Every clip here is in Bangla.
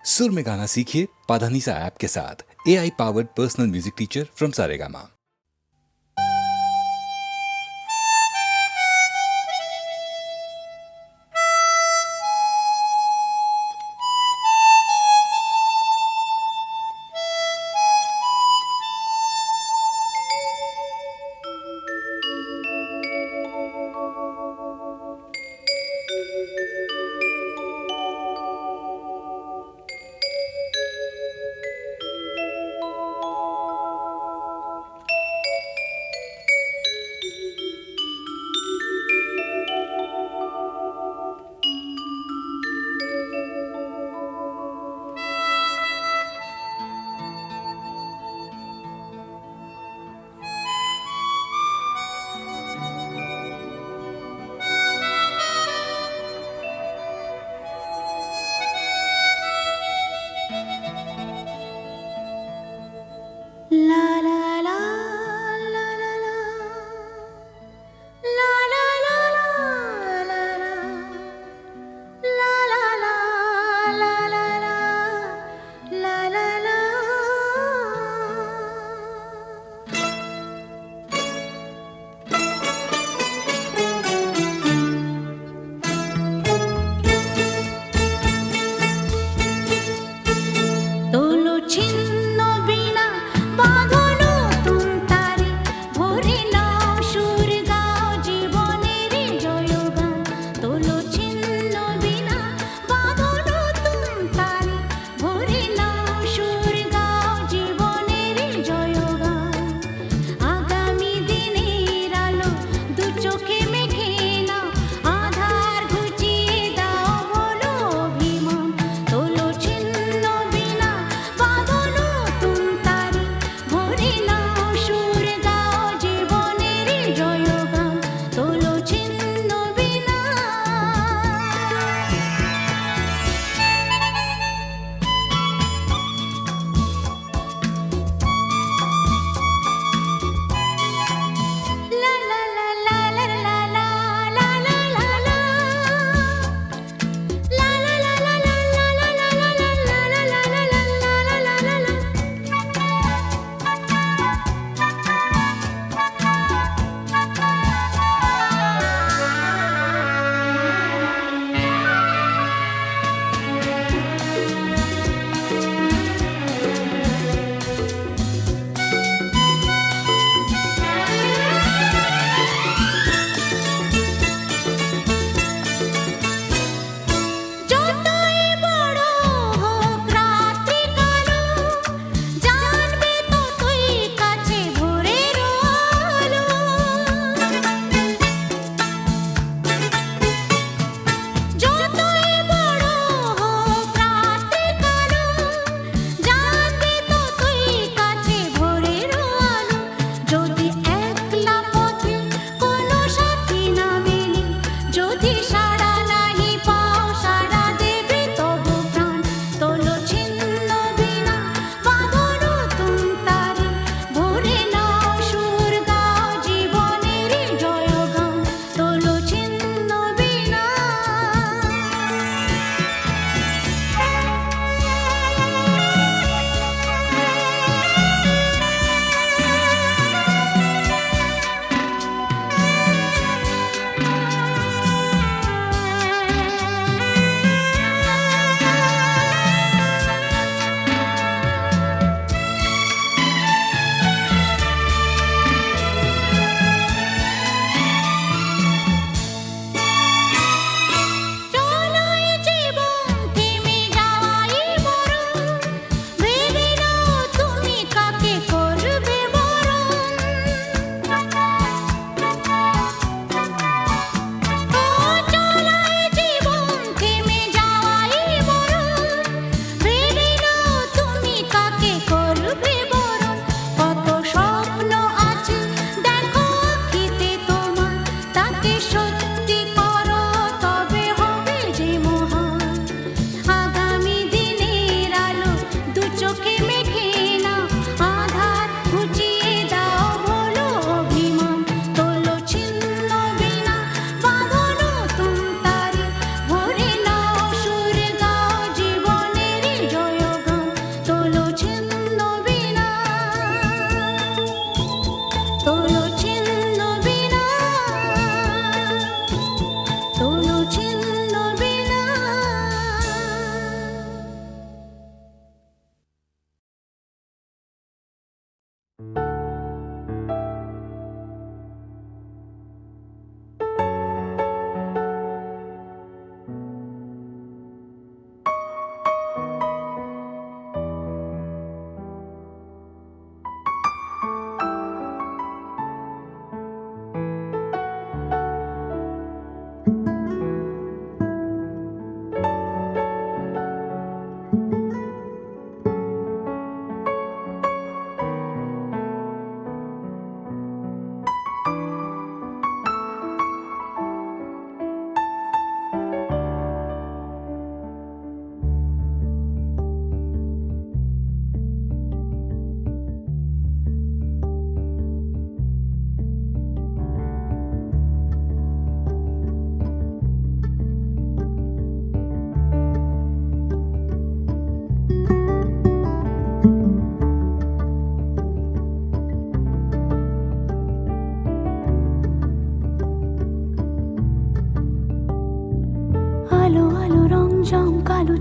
सुर में गाना सीखिए पाधानीसा ऐप के साथ। AI powered personal music teacher from Saregama.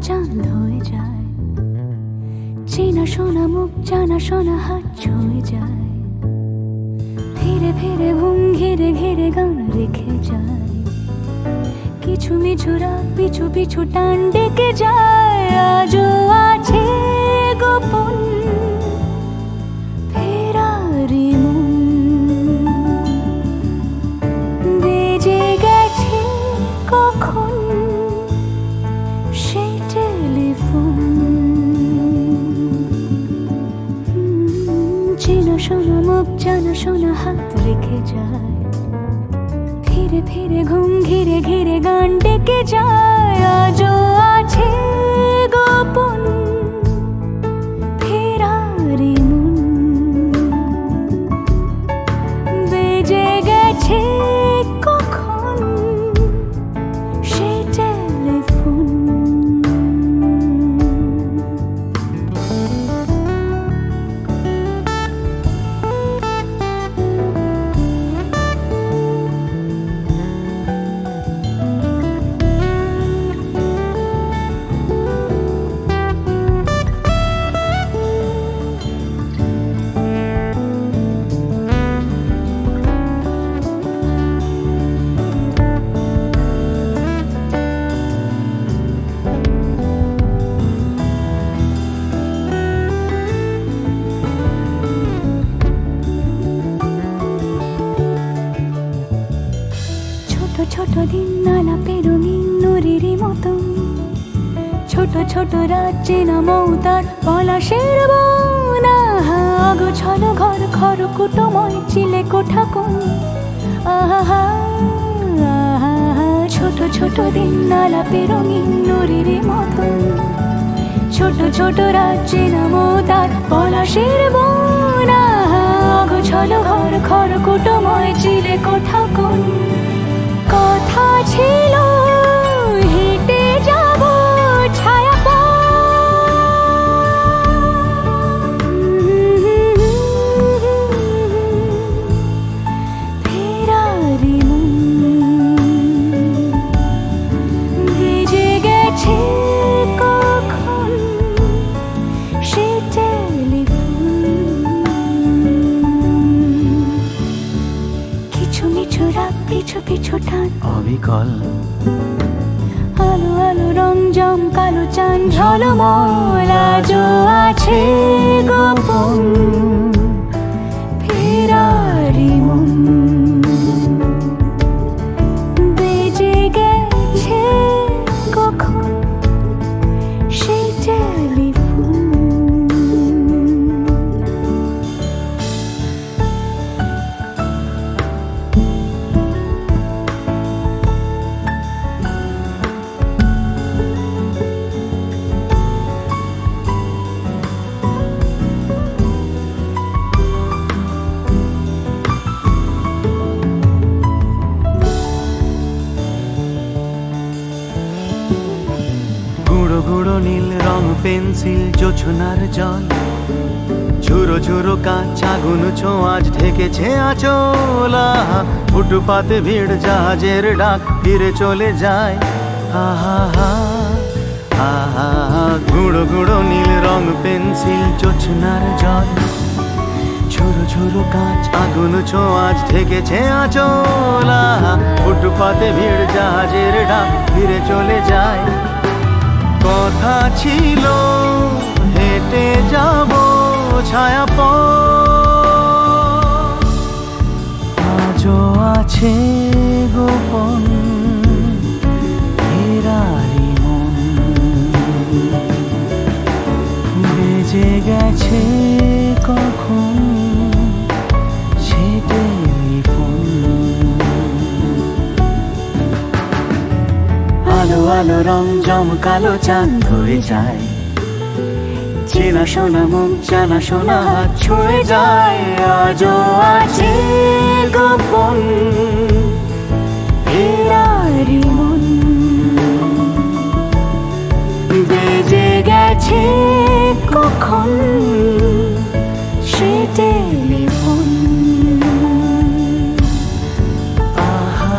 চাঁদ হয়ে যায়, চেনা শোনা মুখ জানা শোনা হাত ছুঁয়ে যায়, ফিরে ফিরে ঘুম ঘিরে ঘিরে গান রেখে যায়, কিছু মিছু রাত পিছু পিছু টান ডেকে যায়। আজও আছে গোপন ফেরারি মন, বেজে গেছে কখন সেই টেলিফোন। চেনা শোনা মুখ জানা শোনা হাত রেখে যায়, ফিরে ফিরে ঘুম ঘিরে ঘিরে গান ডেকে যায়। আজও আছে গোপন ফেরারি মন, বেজে গেছে কখন সেই টেলিফোন। ছোট দিন আলাপের রঙিন নুরির মতন, ছোট ছোট রাত চেনা মৌতার পলাশের বন। অগোছালো ঘর খড়কুটোময় চিলে কোঠা কোন, আহা আহা। ছোট ছোট দিন আলাপের রঙিন নুরির মতন, ছোট ছোট রাত চেনা মৌতার পলাশের বন। অগোছালো ঘর খড়কুটোময় চিলে কোঠা কোন। কথা ছিল হেঁটে যাব ছায়া ফেরারি মন, ভেজে গেছে কখন সে টেলিফোন। কিছু মিছু রাত পিছু পিছু টান অবিকল, আলো আলো রং জম কালো চান ঝলমল। আজও আছে গোপন ফেরারি মন, বেজে গেছে কখন সেই টেলিফোন। গুঁড়ো গুঁড়ো নীল রং পেন্সিল জোছনার জল, ঝুরো ঝুরো কাঁচ আগুন ছোঁয়াজ ঢেকেছে আঁচল। ফুটপাতে ভিড় জাহাজের ডাক ফিরে চলে যায়, আহা আহা। গুঁড়ো গুঁড়ো নীল রং পেন্সিল জোছনার জল, ঝুরো ঝুরো কাঁচ আগুন ছোঁয়াজ ঢেকেছে আঁচল। ফুটপাতে ভিড় জাহাজের ডাক ফিরে চলে যায়। কথা ছিল হেঁটে যাব ছায়া আজও আছে গোপন ফেরারি মন, বেজে গেছে কখন সে টেলিফোন। আলো আলো রং জমকালো চাঁদ হয়ে যায়, চেনা শোনা মুখ জানা শোনা হাত ছুঁয়ে যায়। আজও আছে গোপন ফেরারি মন, বেজে গেছে কখন সে টেলিফোন। আহা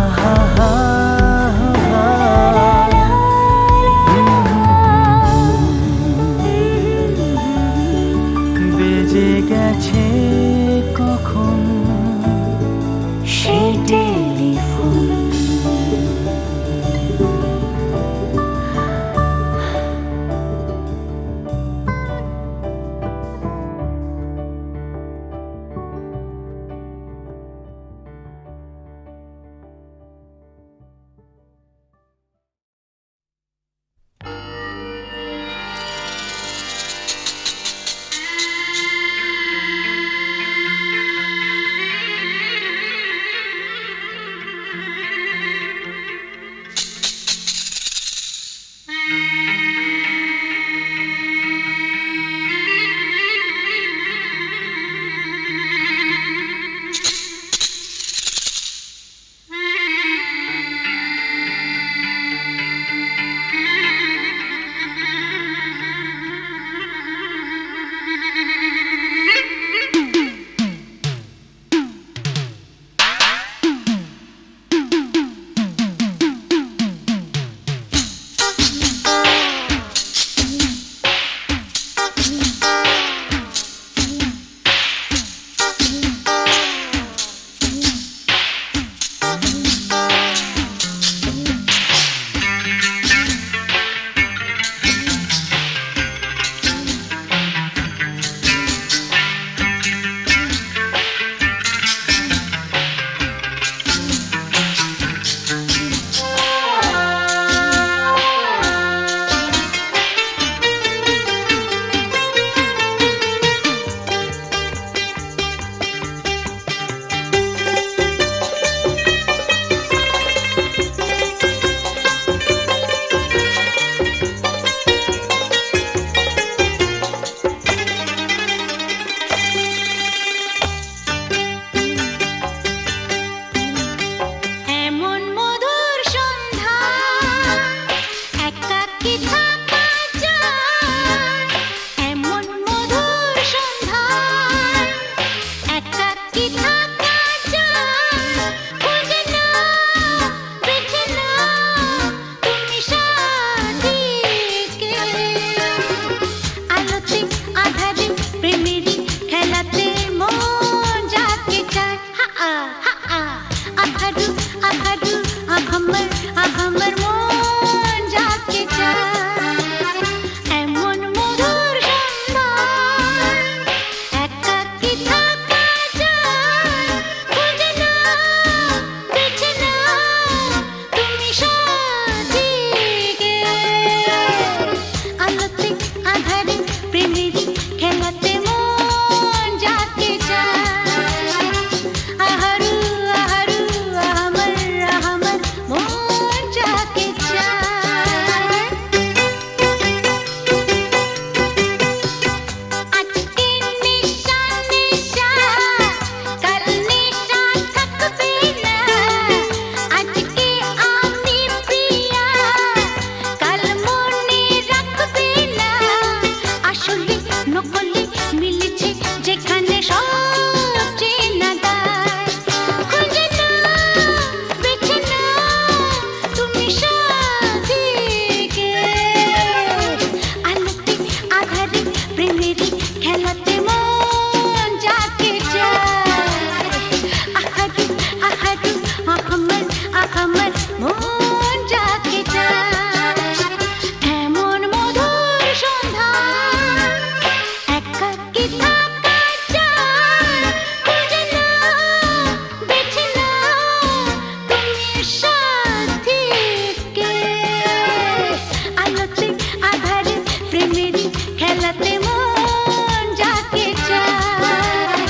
খেলাতে মন যাকে চায়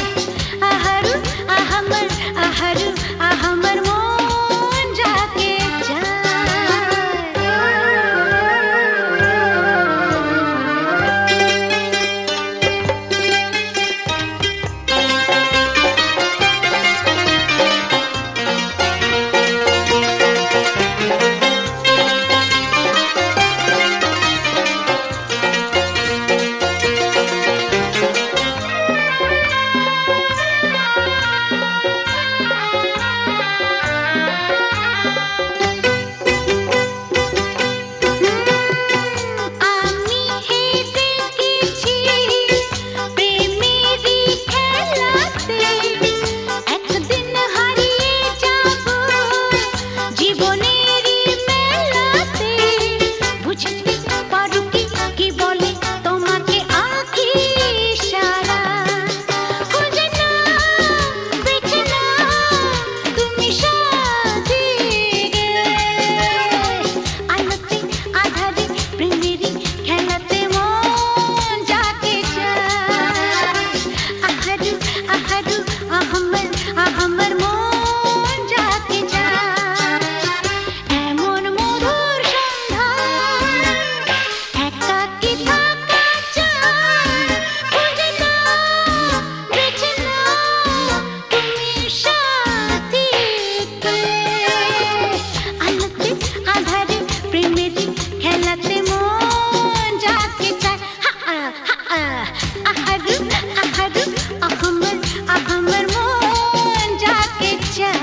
আহারু আহামর আহারু আহামর মন যাকে আমি হেঁটে গেছি প্রেমেরই খেলাতে একদিন হারিয়ে যাব জীবনেরই মেলাতে বুঝতে পারো কি বলে তোমাকে আঁকি সারা খুঁজে না বেছে না তুমি সাজিয়ে আলোতে আধারে প্রেমেরই খেলাতে মন যাকে চায় আহারু আহারু আহমর আহমর মন যাকে চায় এমন মধুর সন্ধ্যা একাকী থাকা চায় খুঁজে না বেছে না তুমি সাথীকে আলোতে আধারে প্রেমেরই খেলাতে মন যাকে চায় আহারু আহারু আহমর আহমর মন যাকে চায়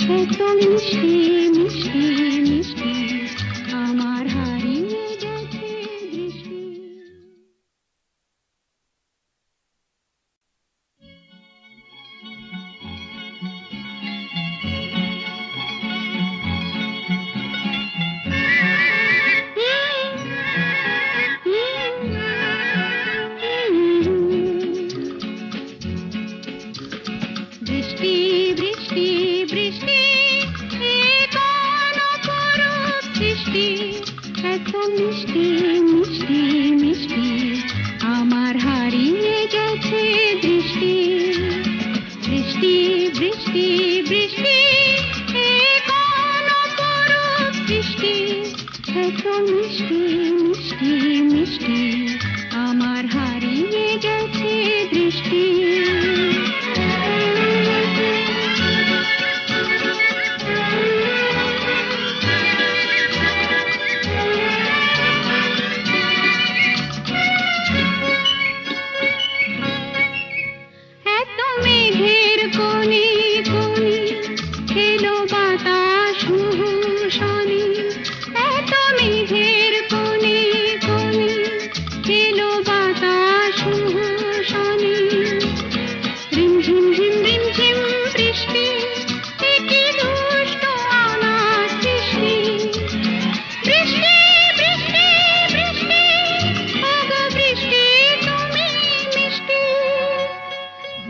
এত মিষ্টি মিষ্টি মিষ্টি আমার হারিয়ে গেছে দৃষ্টি। বৃষ্টি বৃষ্টি বৃষ্টি এ কোন অপরূপ সৃষ্টি, এত মিষ্টি মিষ্টি মিষ্টি আমার হারিয়ে গেছে দৃষ্টি। বৃষ্টি বৃষ্টি বৃষ্টি এ কোন অপরূপ সৃষ্টি, এত মিষ্টি মিষ্টি মিষ্টি আমার হারিয়ে গেছে দৃষ্টি।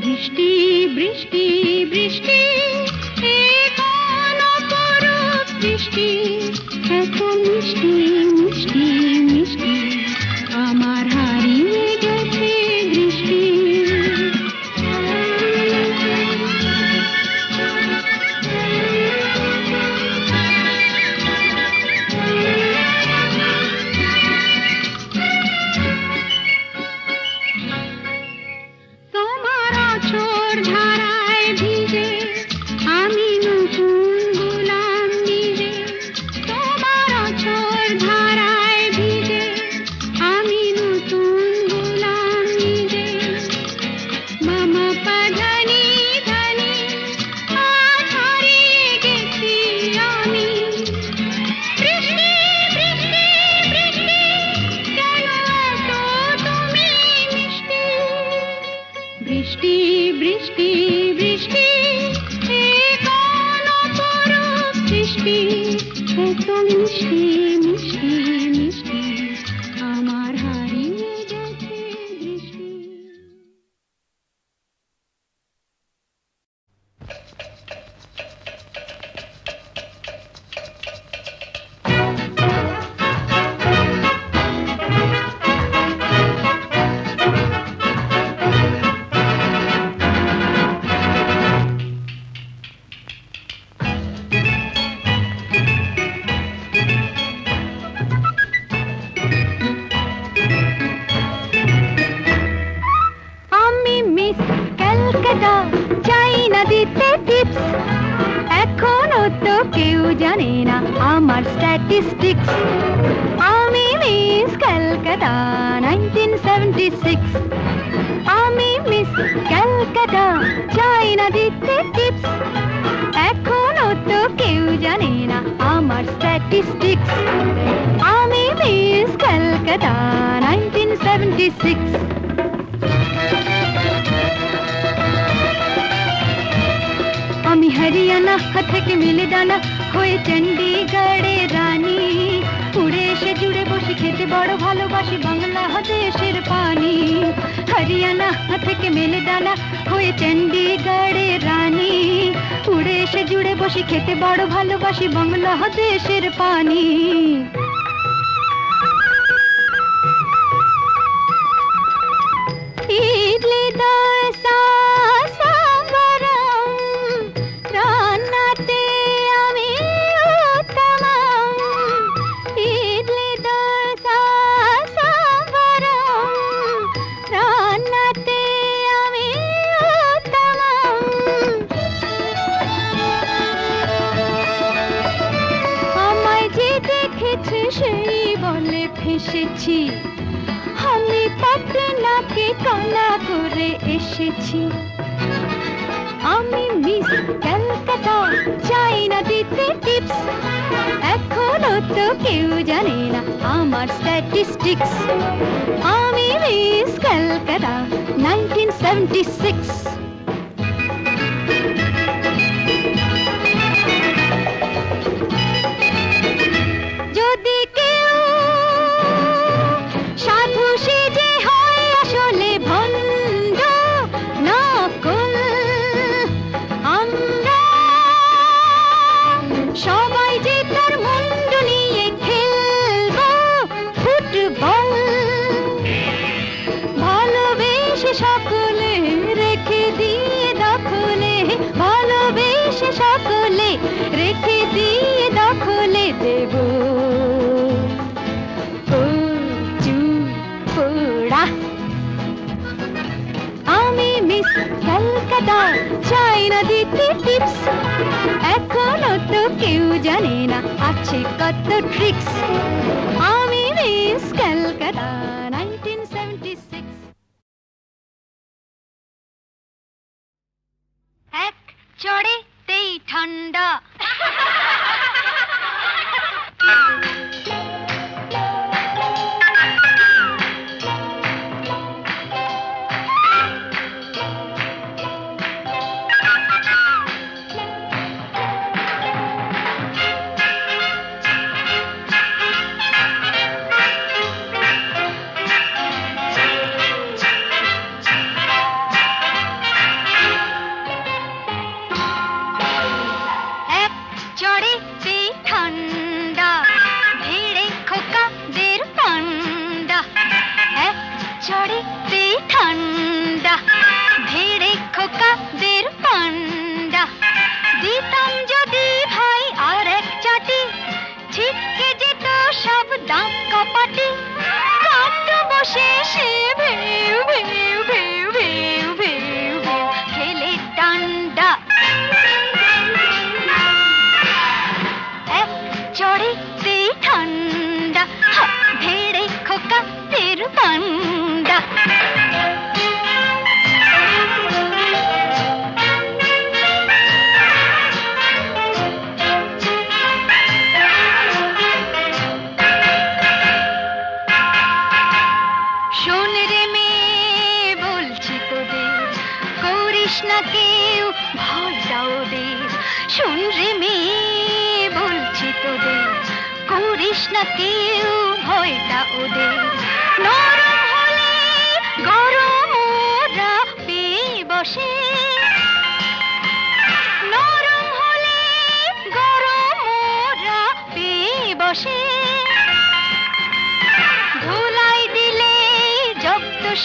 বৃষ্টি বৃষ্টি বৃষ্টি এ কোন অপরূপ সৃষ্টি, এত মিষ্টি মিষ্টি মিষ্টি আমার হারিয়ে গেছে দৃষ্টি। ধারায় ভিজে আমি নতুন গোলাম নিজে, তোমার অঝোর ধারায় ভিজে আমি নতুন গোলাম নিজে। মামা পাধানি ধানি আজ হারিয়ে গেছি আমি। বৃষ্টি বৃষ্টি বৃষ্টি কেন এত তুমি মিষ্টি। বৃষ্টি বৃষ্টি বৃষ্টি এ কোন অপরূপ সৃষ্টি, এত মিষ্টি মিষ্টি মিষ্টি আমার হারিয়ে গেছে দৃষ্টি। চাই না দিতে টিপস, এখনো তো কেউ জানে না আমার স্ট্যাটিস্টিক্স। আমি মিস ক্যালকাটা 1976, আমি মিস ক্যালকাটা চাই না দিতে টিপস, এখনো তো কেউ জানে না আমার স্ট্যাটিস্টিক্স। আমি মিস ক্যালকাটা 1976। আমি হরিয়ানা থেকে মিলে দানা হয়ে চণ্ডীগড়ে রানী, উড়ে এসে জুড়ে বসে খেতে বড় ভালোবাসি বাংলাদেশের পানি। হরিয়ানা থেকে মিলে দানা হয়ে চণ্ডীগড়ে রানী, উড়ে এসে জুড়ে বসে খেতে বড় ভালোবাসি বাংলাদেশের পানি। ইডলি দোসা সাম্বারম রান্নাতে আমি উত্তমম। ইডলি দোসা সাম্বারম রান্নাতে আমি উত্তমম। আমায় যে দেখেছে সেই বলে ফেসেছি, আমি পাটনাকে কালা করে এসেছি। আমি মিস ক্যালকাটা চাই টিপস এখনো তো কেউ জানে না আমার স্ট্যাটিস্টিক্স আমি মিস কলকাতা 1976 যদি কেউ সাধু সেজে হয় আসলে ভণ্ড নকল আমরা সবাই যে তার মুন্ডু নিয়ে খেলবো ফুটবল ভালোবেসে সকলে রেখে দিয়ে দখলে ভালোবেসে সকলে রেখে দিয়ে দখলে দেব পোড়া আমি মিস কলকাতা চাই না দিতে টিপস এখনো তো কেউ জানে না আছে কত ট্রিক্স আমি মিস কলকাতা 1976 এক চড়েতেই ঠান্ডা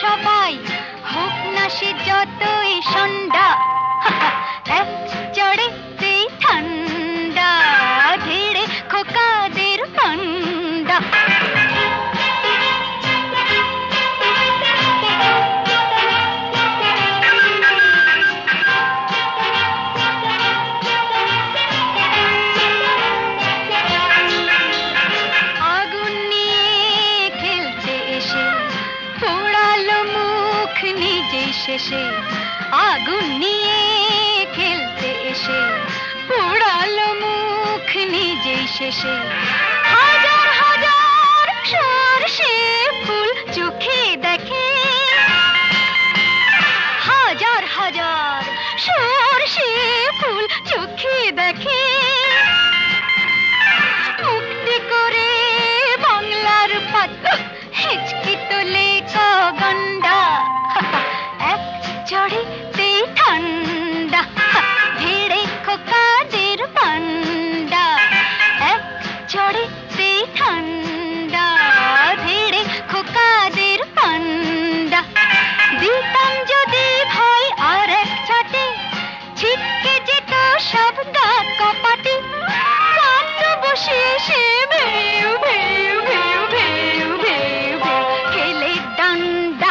সবাই হোক না সে যতই সন্ধ্যা এক চড়েতেই ঠান্ডা ধীরে খোকাদের পান্ডা আগুন নিয়ে খেলতে এসে পোড়ালো মুখ নিজেই শেষে আগুন নিয়ে খেলতে এসে পোড়ালো মুখ নিজেই শেষে হাজার হাজার সরষে ফুল চোখে দেখে হাজার হাজার সরষে ফুল চোখে দেখে মুক্তি করে বাংলার পাত হিচকি তোলে গন্ডা এক চড়েতে ঠান্ডা ভিড়ে খোকাদের পান্ডা এক চড়েতে ঠান্ডা ভিড়ে খোকাদের পান্ডা দিতাম যদি ভয় আর এক ছাটে ছিটকে যেত সব গা কপাটে কাঁদ বসে সে ভেউ ভেউ ভেউ ভেউ ভেউ ভেউ খেলে ডান্ডা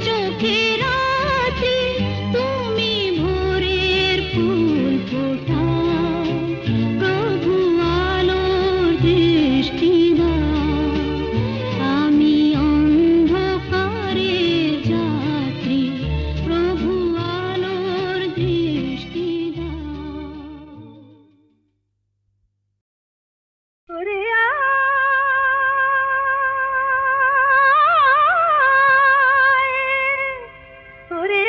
চোখে রাত্রি তুমি ভোরের ফুল ফোটাও প্রভু আলোর দৃষ্টি দাও আমি অন্ধকারের যাত্রী প্রভু আলোর দৃষ্টি দাও ওরে ওরে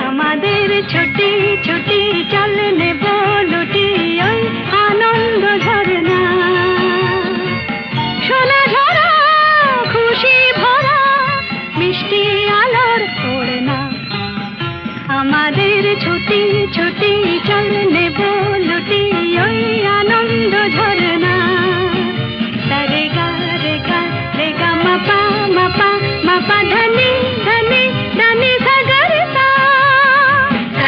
আমাদের ছুটি ছুটি চল নেব লুটি ওই আনন্দ ঝরনা সোনা ঝরা খুশি ভরা মিষ্টি আলোর ওড়না আমাদের ছুটি ছুটি চল নেব লুটি ওই আনন্দ ঝরনা রে গা রে গা রে গা মাপা মাপা মাপা ধনি ধনি ধনি সাগর সা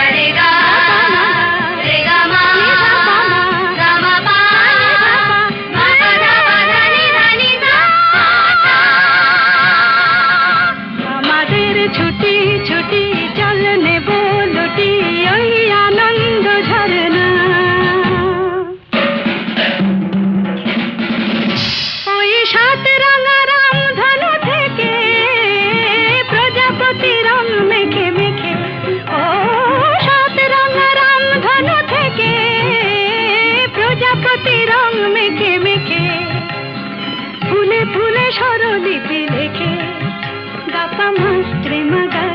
রে গা রে গা মা গা মা পা মা পা ধনি ধনি সা আমাদের ছুটি ছুটি চল নেব লুটি ওই আনন্দ ঝরনা ওই সাত রাঙা রাম ধনু থেকে প্রজাপতি রং মেখে মেখে ও সাত রাঙা রাম ধনু থেকে প্রজাপতি রং মেখে মেখে ফুলে ফুলে স্বরলিপি লেখে গাপা মাস্ত্রে মাগা